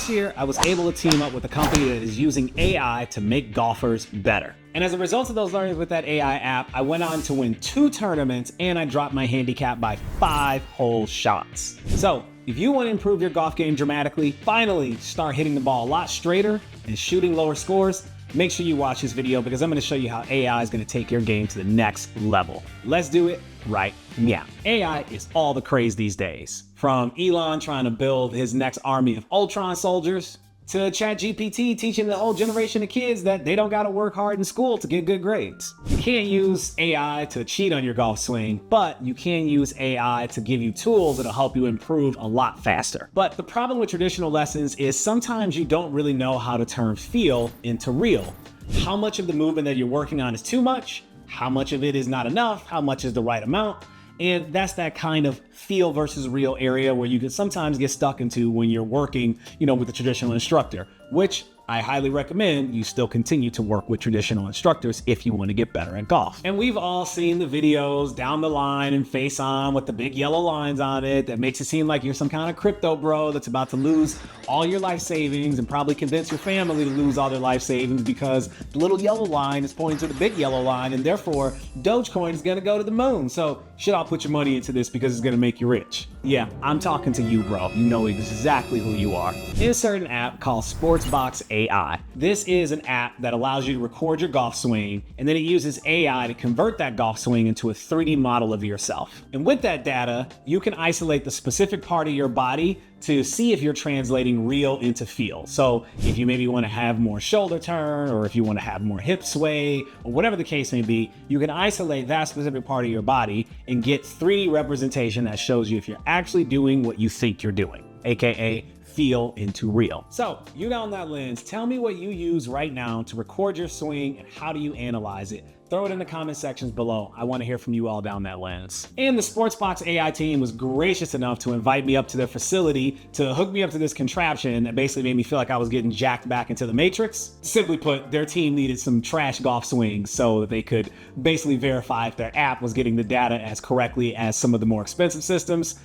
last year, I was able to team up with a company that is using AI to make golfers better. And as a result of those learnings with that AI app, I went on to win 2 tournaments and I dropped my handicap by 5 whole shots. So if you want to improve your golf game dramatically, finally start hitting the ball a lot straighter and shooting lower scores, make sure you watch this video because I'm going to show you how AI is going to take your game to the next level. Let's do it right now. AI is all the craze these days. From Elon trying to build his next army of Ultron soldiers, to ChatGPT teaching the whole generation of kids that they don't got to work hard in school to get good grades. You can't use AI to cheat on your golf swing, but you can use AI to give you tools that'll help you improve a lot faster. But the problem with traditional lessons is sometimes you don't really know how to turn feel into real. How much of the movement that you're working on is too much? How much of it is not enough? How much is the right amount? And that's that kind of feel versus real area where you can sometimes get stuck into when you're working, with a traditional instructor, which I highly recommend you still continue to work with traditional instructors if you want to get better at golf. And we've all seen the videos down the line and face on with the big yellow lines on it that makes it seem like you're some kind of crypto bro that's about to lose all your life savings and probably convince your family to lose all their life savings because the little yellow line is pointing to the big yellow line and therefore Dogecoin is going to go to the moon. So you should all put your money into this because it's going to make you rich. Yeah, I'm talking to you, bro. You know exactly who you are. Insert an app called Sportsbox A.I. This is an app that allows you to record your golf swing, and then it uses AI to convert that golf swing into a 3D model of yourself. And with that data, you can isolate the specific part of your body to see if you're translating real into feel. So if you maybe want to have more shoulder turn, or if you want to have more hip sway, or whatever the case may be, you can isolate that specific part of your body and get 3D representation that shows you if you're actually doing what you think you're doing, aka feel into real. So you down that lens, tell me what you use right now to record your swing and how do you analyze it? Throw it in the comment sections below. I want to hear from you all down that lens. And the Sportsbox AI team was gracious enough to invite me up to their facility to hook me up to this contraption that basically made me feel like I was getting jacked back into the Matrix. Simply put, their team needed some trash golf swings so that they could basically verify if their app was getting the data as correctly as some of the more expensive systems.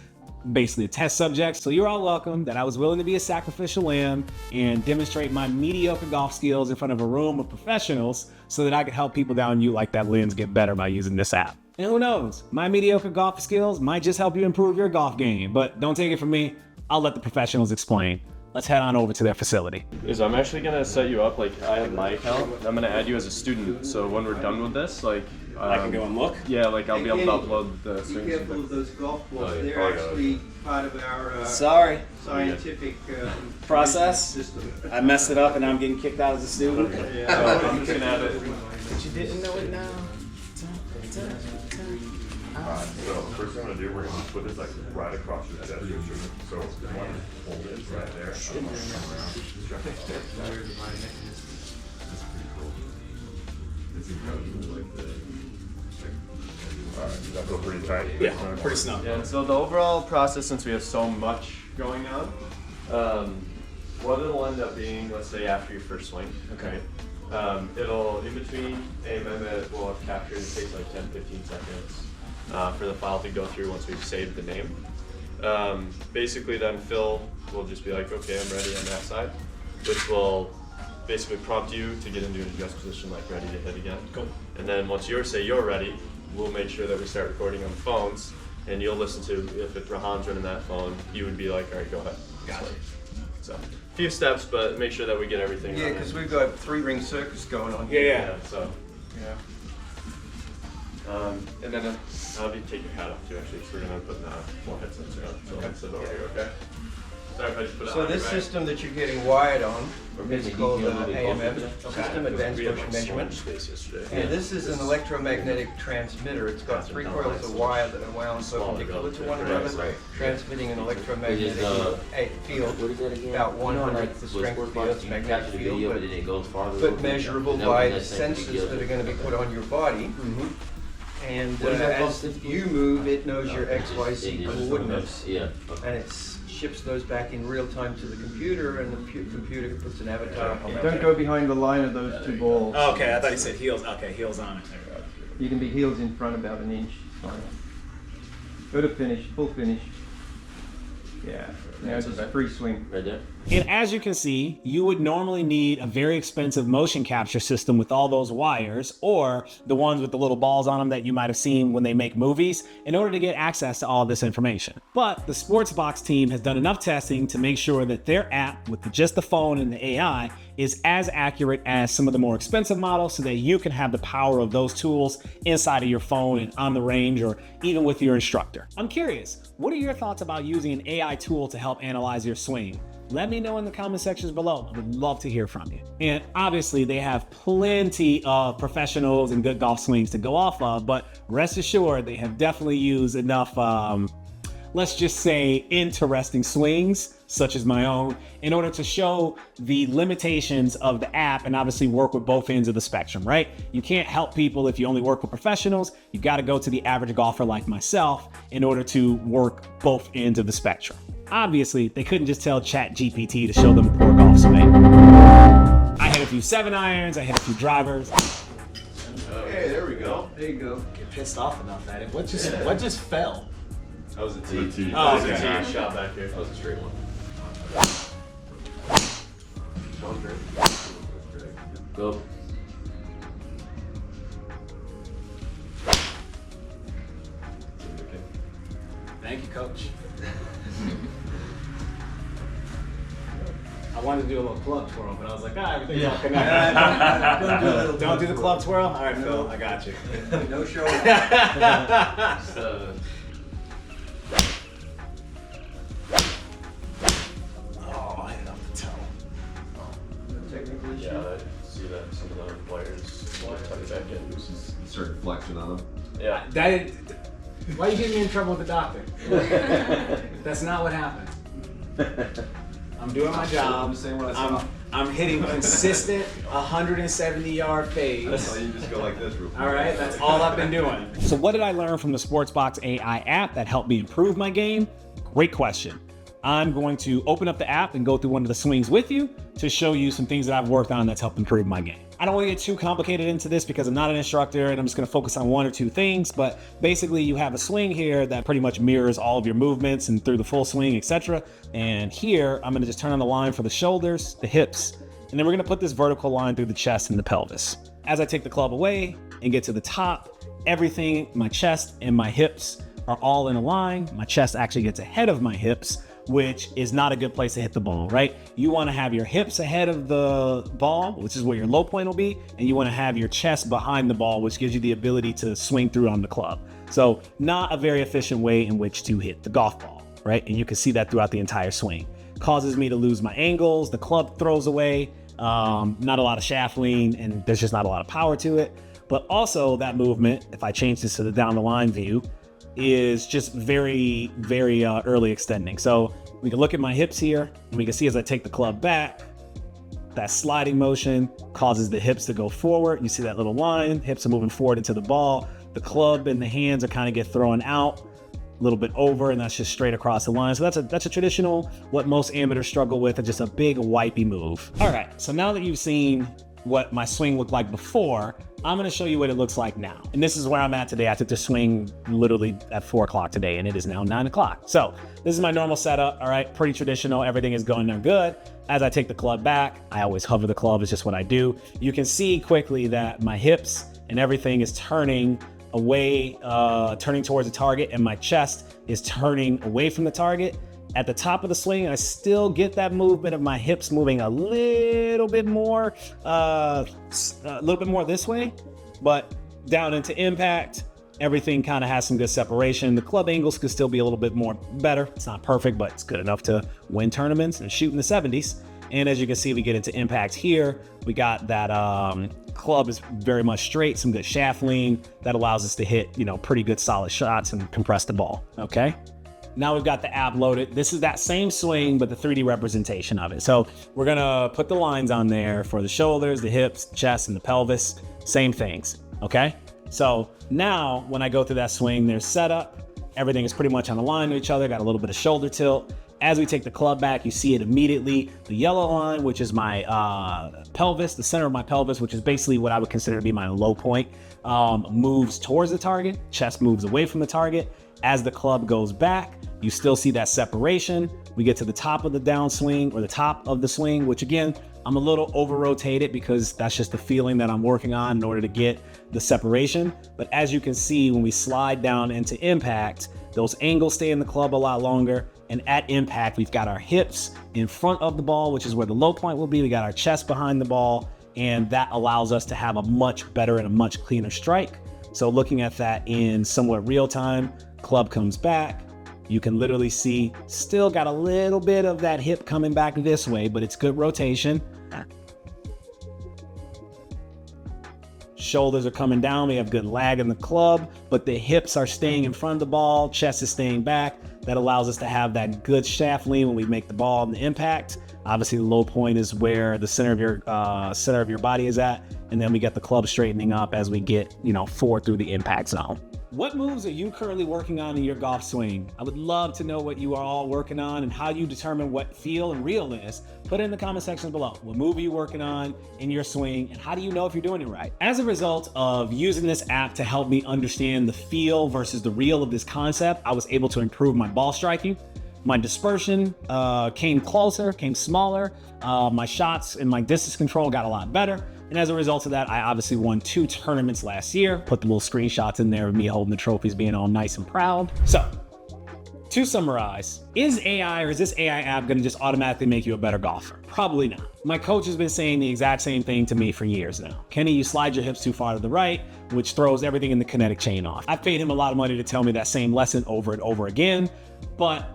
Basically a test subject. So you're all welcome that I was willing to be a sacrificial lamb and demonstrate my mediocre golf skills in front of a room of professionals so that I could help people down you like that lens get better by using this app. And who knows, my mediocre golf skills might just help you improve your golf game, but don't take it from me. I'll let the professionals explain. Let's head on over to their facility. I'm actually gonna set you up, like I have my account. I'm gonna add you as a student. So when we're done with this, I can go and look? Yeah, I'll be able to upload the swings. Be careful of those golf balls. They're actually part of our scientific process system. I messed it up and I'm getting kicked out as a student. Yeah. So I'm just gonna add it. But you didn't know it now. So first thing I'm gonna do, we're gonna put this right across your chest. So you want to hold it right there. That's pretty cool. It's incredible, Alright, does that feel pretty tight? Yeah, pretty snug. Yeah, and so the overall process, since we have so much going on, what it'll end up being, let's say after your first swing, okay, it'll, in between AMM, it will have captured, it takes like 10-15 seconds for the file to go through once we've saved the name. Basically then Phil will just be like, okay, I'm ready on that side, which will basically prompt you to get into an adjust position, like ready to hit again. Cool. And then once you say you're ready, we'll make sure that we start recording on the phones, and you'll listen to, if Rahan's running that phone, you would be like, all right, go ahead. Got it. So, a few steps, but make sure that we get everything Yeah, because we've got 3-ring circus going on. Yeah. So, and then I'll be take your hat off too, actually, so we're going to put more headsets on. So I'll sit over here, okay? Sorry if I just put it So on this your system that you're getting wired on is called AMM, System Advanced Motion Measurement. And this is an electromagnetic transmitter. It's got 3 coils of wire that are wound perpendicular to one another, transmitting an electromagnetic field about 100th the strength of the Earth's magnetic field, but measurable by the sensors that are going to be put on your body. And as you move, it knows your XYZ coordinates, and it ships those back in real time to the computer, and the computer puts an avatar on it. Don't go behind the line of those 2 balls. Okay, I thought you said heels. Okay, heels on it. You can be heels in front about an inch. Fine. Go to finish, full finish. Yeah, now just free swing. Right there? And as you can see, you would normally need a very expensive motion capture system with all those wires, or the ones with the little balls on them that you might have seen when they make movies, in order to get access to all this information. But the Sportsbox team has done enough testing to make sure that their app with just the phone and the AI is as accurate as some of the more expensive models, so that you can have the power of those tools inside of your phone and on the range, or even with your instructor. I'm curious, what are your thoughts about using an AI tool to help analyze your swing? Let me know in the comment sections below. I would love to hear from you. And obviously they have plenty of professionals and good golf swings to go off of, but rest assured they have definitely used enough, let's just say, interesting swings, such as my own, in order to show the limitations of the app and obviously work with both ends of the spectrum, right? You can't help people if you only work with professionals. You got to go to the average golfer like myself in order to work both ends of the spectrum. Obviously, they couldn't just tell ChatGPT to show them a poor golf swing. I hit a few 7-irons, I hit a few drivers. Hey, there we go. There you go. Get pissed off enough at it. What just fell? That was a tee. Oh, That was okay. a tee shot back here. That was a straight one. Go. Thank you, coach. I wanted to do a little club twirl, but I was like, everything's all connected. Don't do the club twirl? All right, Phil, I got you. No show. Oh, I hit off the toe. Technical issue. Yeah, I see that some of the players want to tuck it back in. Certain flexion on them. Yeah. Why are you getting me in trouble with the doctor? That's not what happened. I'm doing my job. I'm saying what I saw. I'm hitting consistent 170-yard fades. So you just go like this real quick. All right, that's all I've been doing. So what did I learn from the Sportsbox AI app that helped me improve my game? Great question. I'm going to open up the app and go through one of the swings with you to show you some things that I've worked on that's helped improve my game. I don't want to get too complicated into this because I'm not an instructor and I'm just going to focus on one or two things, but basically you have a swing here that pretty much mirrors all of your movements and through the full swing, etc. And here I'm going to just turn on the line for the shoulders, the hips, and then we're going to put this vertical line through the chest and the pelvis. As I take the club away and get to the top, everything, my chest and my hips are all in a line. My chest actually gets ahead of my hips, which is not a good place to hit the ball, right? You want to have your hips ahead of the ball, which is where your low point will be, and you want to have your chest behind the ball, which gives you the ability to swing through on the club. So not a very efficient way in which to hit the golf ball, right? And you can see that throughout the entire swing. Causes me to lose my angles, the club throws away, not a lot of shaft lean, and there's just not a lot of power to it. But also that movement, if I change this to the down the line view, is just very, very early extending. So we can look at my hips here, and we can see as I take the club back, that sliding motion causes the hips to go forward. You see that little line, hips are moving forward into the ball. The club and the hands are kind of get thrown out a little bit over, and that's just straight across the line. So that's a traditional, what most amateurs struggle with, is just a big wipey move. All right, so now that you've seen what my swing looked like before, I'm gonna show you what it looks like now. And this is where I'm at today. I took the swing literally at 4 o'clock today, and it is now 9 o'clock. So this is my normal setup, all right? Pretty traditional, everything is going there good. As I take the club back, I always hover the club, it's just what I do. You can see quickly that my hips and everything is turning away, turning towards the target, and my chest is turning away from the target. At the top of the swing, I still get that movement of my hips moving a little bit more this way, but down into impact, everything kind of has some good separation. The club angles could still be a little bit more better. It's not perfect, but it's good enough to win tournaments and shoot in the 70s. And as you can see, we get into impact here. We got that club is very much straight, some good shaft lean that allows us to hit, pretty good solid shots and compress the ball, okay? Now we've got the app loaded. This is that same swing, but the 3D representation of it. So we're gonna put the lines on there for the shoulders, the hips, the chest, and the pelvis. Same things, okay? So now when I go through that swing, there's setup. Everything is pretty much on the line to each other. Got a little bit of shoulder tilt. As we take the club back, you see it immediately. The yellow line, which is my pelvis, the center of my pelvis, which is basically what I would consider to be my low point, moves towards the target. Chest moves away from the target. As the club goes back, you still see that separation. We get to the top of the downswing or the top of the swing, which again, I'm a little over rotated because that's just the feeling that I'm working on in order to get the separation. But as you can see, when we slide down into impact, those angles stay in the club a lot longer. And at impact, we've got our hips in front of the ball, which is where the low point will be. We got our chest behind the ball, and that allows us to have a much better and a much cleaner strike. So looking at that in somewhat real time, club comes back. You can literally see still got a little bit of that hip coming back this way, but it's good rotation. Shoulders are coming down. We have good lag in the club, but the hips are staying in front of the ball. Chest is staying back. That allows us to have that good shaft lean when we make the ball on the impact. Obviously, the low point is where the center of your body is at, and then we get the club straightening up as we get, forward through the impact zone. What moves are you currently working on in your golf swing? I would love to know what you are all working on and how you determine what feel and real is. Put it in the comment section below. What move are you working on in your swing, and how do you know if you're doing it right? As a result of using this app to help me understand the feel versus the real of this concept, I was able to improve my ball striking. My dispersion came closer, came smaller. My shots and my distance control got a lot better. And as a result of that, I obviously won 2 tournaments last year. Put the little screenshots in there of me holding the trophies, being all nice and proud. So, to summarize, is this AI app gonna just automatically make you a better golfer? Probably not. My coach has been saying the exact same thing to me for years now. Kenny, you slide your hips too far to the right, which throws everything in the kinetic chain off. I paid him a lot of money to tell me that same lesson over and over again, but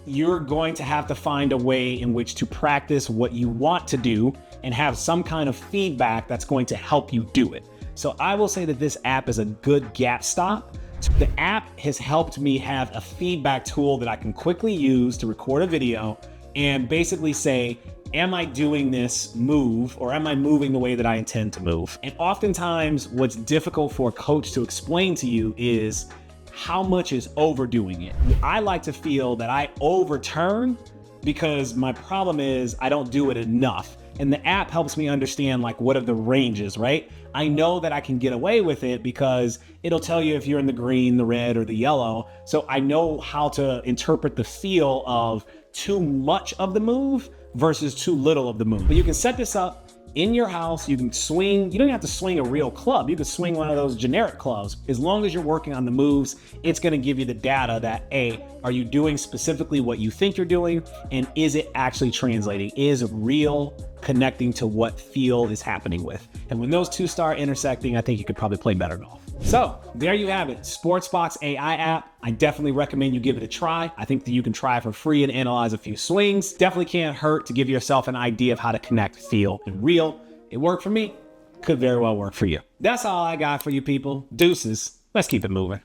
you're going to have to find a way in which to practice what you want to do and have some kind of feedback that's going to help you do it. So I will say that this app is a good gap stop. The app has helped me have a feedback tool that I can quickly use to record a video and basically say, am I doing this move, or am I moving the way that I intend to move? And oftentimes what's difficult for a coach to explain to you is how much is overdoing it. I like to feel that I overturn because my problem is I don't do it enough. And the app helps me understand what are the ranges, right? I know that I can get away with it because it'll tell you if you're in the green, the red, or the yellow. So I know how to interpret the feel of too much of the move versus too little of the move. But you can set this up in your house. You can swing. You don't have to swing a real club. You can swing one of those generic clubs. As long as you're working on the moves, it's going to give you the data that, A, are you doing specifically what you think you're doing? And is it actually translating? Is real connecting to what feel is happening with? And when those two start intersecting, I think you could probably play better golf. So there you have it. Sportsbox AI app. I definitely recommend you give it a try. I think that you can try for free and analyze a few swings. Definitely can't hurt to give yourself an idea of how to connect feel and real. It worked for me. Could very well work for you. That's all I got for you people. Deuces. Let's keep it moving.